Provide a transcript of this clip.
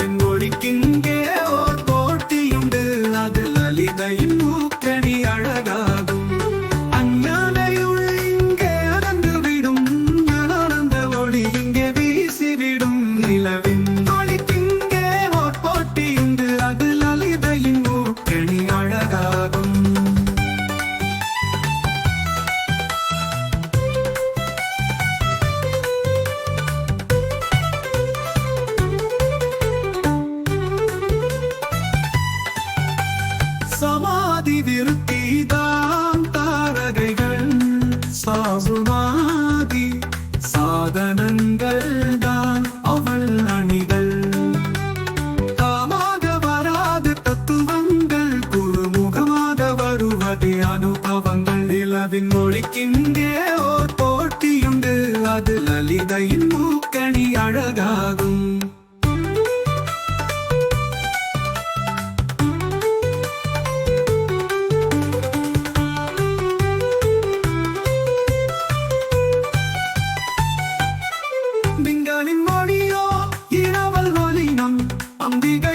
நிலவின் ஒளிக்கிங்கே ஓர் போட்டியுண்டு, அது லலிதையின் மூக்கணி அழகாகும். அஞ்ஞானையுள் இங்கே அகன்றுவிடும், ஞானானந்த ஒளி இங்கே வீசிவிடும். நிலவின் ஒளிக்கிங்கே ஓர் போட்டியுண்டு, அது லலிதையின் மூக்கணி அழகாகும். சமாதி விருத்திதான் தாரகைகள், சாசுமாதி சாதனங்கள் தான் அவள் அணிகள். தாமாக வராது தத்துவங்கள், குருமுகமாக வருவதே அனுபவங்கள். நிலவின் ஒளிக்கிங்கே ஓர் போட்டியுண்டு, அது லலிதையின் மூக்கணி அழகாகும். திங்களின் மொழியோ இரவல் ஒலினம், அம்பிகை